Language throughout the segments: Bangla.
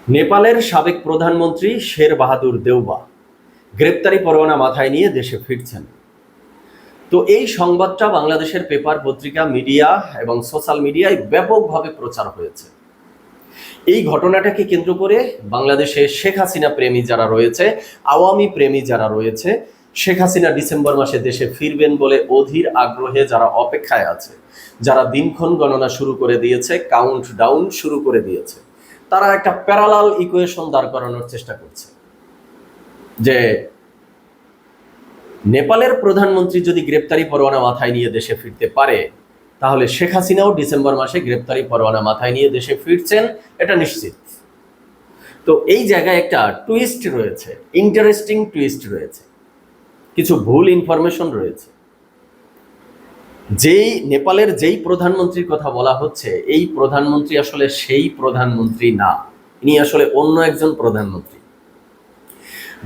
নেপালের সাবেক প্রধানমন্ত্রী শের বাহাদুর দেউবা গ্রেপ্তারি পরোয়ানা মাথায় নিয়ে দেশে ফিরছেন। তো এই সংবাদটা বাংলাদেশের পেপার, পত্রিকা, মিডিয়া এবং সোশ্যাল মিডিয়ায় ব্যাপকভাবে প্রচার হয়েছে। এই ঘটনাটাকে কেন্দ্র করে বাংলাদেশে শেখ হাসিনা প্রেমী যারা রয়েছে, আওয়ামী প্রেমী যারা রয়েছে, শেখ হাসিনা ডিসেম্বর মাসে দেশে ফিরবেন বলে অধীর আগ্রহে যারা অপেক্ষায় আছে, যারা দিনক্ষণ গণনা শুরু করে দিয়েছে, কাউন্ট ডাউন শুরু করে দিয়েছে, তারা একটা প্যারালাল ইকুয়েশন দাঁড় করানোর চেষ্টা করছে যে নেপালের প্রধানমন্ত্রী যদি গ্রেপ্তারি পরোয়ানা মাথায় নিয়ে দেশে ফিরতে পারে, তাহলে শেখ হাসিনাও ডিসেম্বর মাসে গ্রেপ্তারি পরোয়ানা মাথায় নিয়ে দেশে ফিরছেন, এটা নিশ্চিত। তো এই জায়গায় একটা টুইস্ট রয়েছে, ইন্টারেস্টিং টুইস্ট রয়েছে, কিছু ভুল ইনফরমেশন রয়েছে। নেপালের যেই প্রধানমন্ত্রীর কথা বলা হচ্ছে, এই প্রধানমন্ত্রী আসলে সেই প্রধানমন্ত্রী না, ইনি আসলে অন্য একজন প্রধানমন্ত্রী।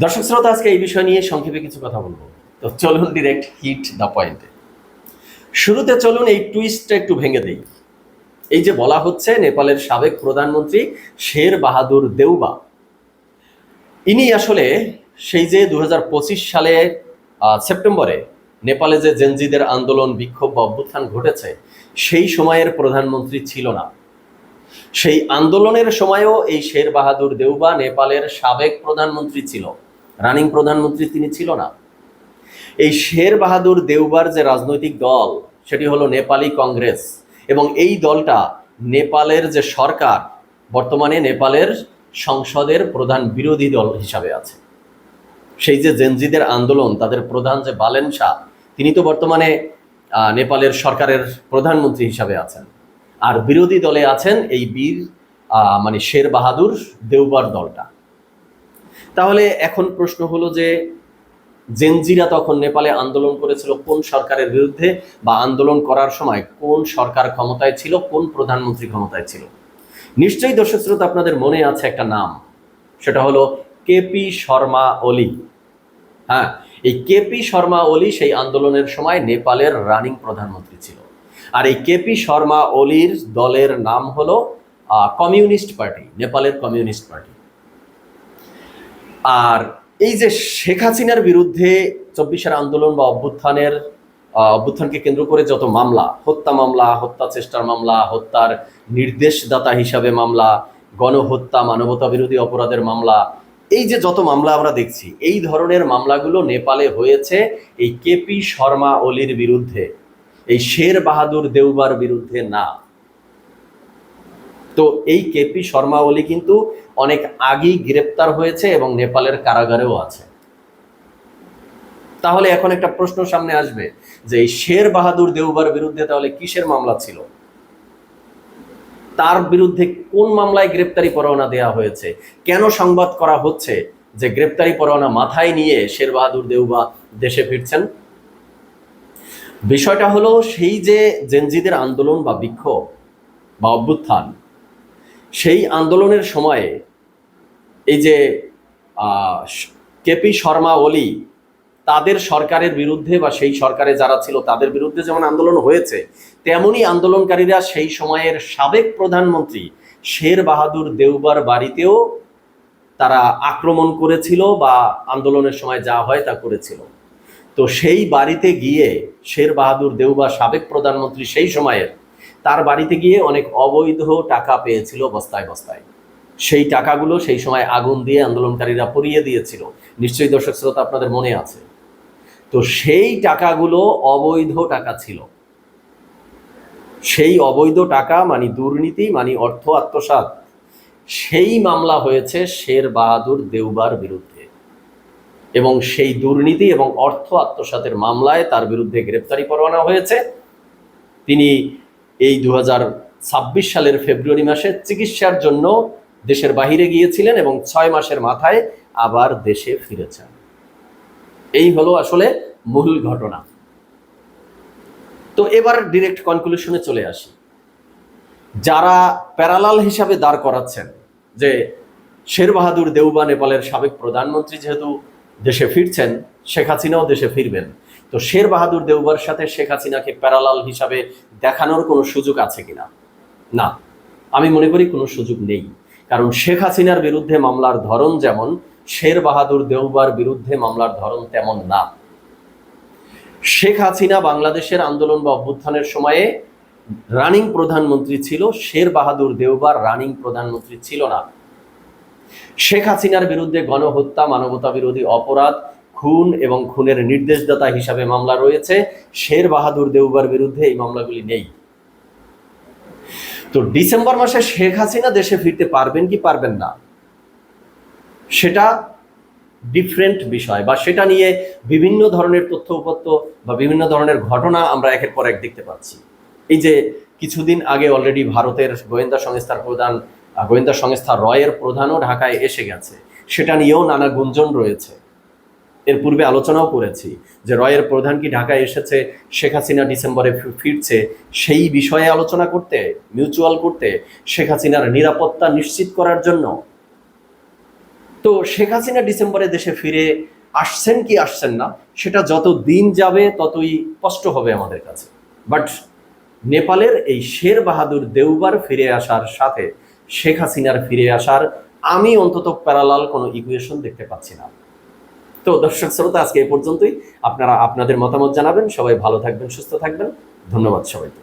দর্শক শ্রোতা, আজকে এই বিষয় নিয়ে সংক্ষেপে কিছু কথা বলবো। তো চলুন ডিরেক্ট হিট দ্য পয়েন্টে। শুরুতে চলুন এই টুইস্টটা একটু ভেঙে দেই। এই যে বলা হচ্ছে নেপালের সাবেক প্রধানমন্ত্রী শের বাহাদুর দেউবা, ইনি আসলে সেই যে 2025 সালে সেপ্টেম্বরে নেপালে যে জেনজিদের আন্দোলন, বিক্ষোভ বা অভ্যুত্থান ঘটেছে, সেই সময়ের প্রধানমন্ত্রী ছিল না। সেই আন্দোলনের সময়ও এই শের বাহাদুর দেউবা নেপালের সাবেক প্রধানমন্ত্রী ছিল, রানিং প্রধানমন্ত্রী তিনি ছিল না। এই শের বাহাদুর দেউবার যে রাজনৈতিক দল, সেটি হলো নেপালি কংগ্রেস, এবং এই দলটা নেপালের যে সরকার, বর্তমানে নেপালের সংসদের প্রধান বিরোধী দল হিসাবে আছে। সেই যে জেনজিদের আন্দোলন, তাদের প্রধান যে বালেন শাহ, তিনি তো বর্তমানে নেপালের সরকারের প্রধানমন্ত্রী হিসাবে আছেন, আর বিরোধী দলে আছেন এই শের বাহাদুর দেউবার দলটা। তাহলে এখন প্রশ্ন হলো যে জেনজিরা তখন নেপালে আন্দোলন করেছিল কোন সরকারের বিরুদ্ধে, বা আন্দোলন করার সময় কোন সরকার ক্ষমতায় ছিল, কোন প্রধানমন্ত্রী ক্ষমতায় ছিল? নিশ্চয়ই দর্শক শ্রোতা, আপনাদের মনে আছে একটা নাম, সেটা হলো কেপি শর্মা ওলি। হ্যাঁ, এই কেপি শর্মা ওলি সেই আন্দোলনের সময় নেপালের রানিং প্রধানমন্ত্রী ছিল। আর এই কেপি শর্মা ওলির দলের নাম হলো কমিউনিস্ট পার্টি, নেপালের কমিউনিস্ট পার্টি। আর এই যে শেখ হাসিনার বিরুদ্ধে 24-এর আন্দোলন বা অভ্যুত্থানকে কেন্দ্র করে যত মামলা, হত্যা মামলা, হত্যা চেষ্টার মামলা, হত্যার নির্দেশদাতা হিসাবে মামলা, গণহত্যা, মানবতা বিরোধী অপরাধের মামলা, এই যে যত মামলা আমরা দেখছি, এই ধরনের মামলাগুলো নেপালে হয়েছে এই কেপি শর্মা ওলির বিরুদ্ধে, এই শের বাহাদুর দেউবার বিরুদ্ধে না। তো এই কেপি শর্মা ওলি কিন্তু অনেক আগেই গ্রেপ্তার হয়েছে এবং নেপালের কারাগারেও আছে। তাহলে এখন একটা প্রশ্ন সামনে আসবে যে এই শের বাহাদুর দেউবার বিরুদ্ধে তাহলে কিসের মামলা ছিল, তার বিরুদ্ধে কোন মামলায় গ্রেপ্তারি পরোয়ানা দেওয়া হয়েছে, কেন সংবাদ করা হচ্ছে যে গ্রেপ্তারি পরোয়ানা মাথায় নিয়ে শের বাহাদুর দেউবা দেশে ফিরছেন? বিষয়টা হলো সেই যে জেনজিদের আন্দোলন বা বিক্ষোভ বা অভ্যুত্থান, সেই আন্দোলনের সময়ে এই যে কেপি শর্মা ওলি, তাদের সরকারের বিরুদ্ধে বা সেই সরকারে যারা ছিল তাদের বিরুদ্ধে যেমন আন্দোলন হয়েছে, তেমনই আন্দোলনকারীরা সেই সময়ের সাবেক প্রধানমন্ত্রী শের বাহাদুর দেউবার বাড়িতেও তারা আক্রমণ করেছিল বা আন্দোলনের সময় যা হয় তা করেছিল। তো সেই বাড়িতে গিয়ে শের বাহাদুর দেউবা, সাবেক প্রধানমন্ত্রী সেই সময়ের, তার বাড়িতে গিয়ে অনেক অবৈধ টাকা পেয়েছিল বস্তায় বস্তায়। সেই টাকাগুলো সেই সময় আগুন দিয়ে আন্দোলনকারীরা পুড়িয়ে দিয়েছিল, নিশ্চয়ই দর্শক শ্রোতা আপনাদের মনে আছে। তো সেই টাকাগুলো অবৈধ টাকা ছিল। সেই অবৈধ টাকা মানে দুর্নীতি, মানে অর্থ আত্মসাৎ, সেই মামলা হয়েছে শের বাহাদুর দেউবার বিরুদ্ধে, এবং সেই দুর্নীতি এবং অর্থ আত্মসাতের মামলায় তার বিরুদ্ধে গ্রেপ্তারি পরোয়ানা হয়েছে। তিনি এই 2026 সালের ফেব্রুয়ারি মাসে চিকিৎসার জন্য দেশের বাহিরে গিয়েছিলেন এবং 6 মাসের মাথায় আবার দেশে ফিরেছেন। এই হলো আসলে মূল ঘটনা। তো এবার ডিরেক্ট কনক্লুশনে চলে আসি। যারা প্যারালাল হিসাবে দাঁড় করাচ্ছেন যে শের বাহাদুর দেউবা নেপালের সাবেক প্রধানমন্ত্রী যেহেতু দেশে ফিরছেন, শেখ হাসিনাও দেশে ফিরবেন, তো শের বাহাদুর দেউবার সাথে শেখ হাসিনাকে প্যারালাল হিসাবে দেখানোর কোনো সুযোগ আছে কিনা? না, আমি মনে করি কোনো সুযোগ নেই। কারণ শেখ হাসিনার বিরুদ্ধে মামলার ধরন যেমন শের বাহাদুর দেওবার বিরুদ্ধে মামলার ধরন তেমন না। শেখ হাসিনা বাংলাদেশের আন্দোলন বা অভ্যুত্থানের সময়ে রানিং প্রধানমন্ত্রী ছিল, শের বাহাদুর দেওবার রানিং প্রধানমন্ত্রী ছিল না। শেখ হাসিনার বিরুদ্ধে গণহত্যা, মানবতা বিরোধী অপরাধ, খুন এবং খুনের নির্দেশদাতা হিসাবে মামলা রয়েছে, শের বাহাদুর দেওবার বিরুদ্ধে এই মামলাগুলি নেই। তো ডিসেম্বর মাসে শেখ হাসিনা দেশে ফিরতে পারবেন কি পারবেন না সেটা ডিফারেন্ট বিষয়, বা সেটা নিয়ে বিভিন্ন ধরনের তথ্য উপত্য বা বিভিন্ন ধরনের ঘটনা আমরা একের পর এক দেখতে পাচ্ছি। এই যে কিছুদিন আগে অলরেডি ভারতের গোয়েন্দা সংস্থা রয়ের প্রধানও ঢাকায় এসে গেছে, সেটা নিয়েও নানা গুঞ্জন রয়েছে। এর পূর্বে আলোচনাও করেছি যে রয়ের প্রধান কি ঢাকায় এসেছে শেখ হাসিনা ডিসেম্বরে ফিরছে সেই বিষয়ে আলোচনা করতে, মিউচুয়াল করতে, শেখ হাসিনার নিরাপত্তা নিশ্চিত করার জন্য। তো শেখ হাসিনা ডিসেম্বরে দেশে ফিরে আসছেন কি আসছেন না সেটা যত দিন যাবে ততই স্পষ্ট হবে আমাদের কাছে। বাট নেপালের এই শের বাহাদুর দেওবার ফিরে আসার সাথে শেখ হাসিনার ফিরে আসার আমি অন্তত প্যারালাল কোনো ইকুয়েশন দেখতে পাচ্ছি না। তো দর্শক শ্রোতা, আজকে এই পর্যন্তই। আপনারা আপনাদের মতামত জানাবেন। সবাই ভালো থাকবেন, সুস্থ থাকবেন। ধন্যবাদ সবাইকে।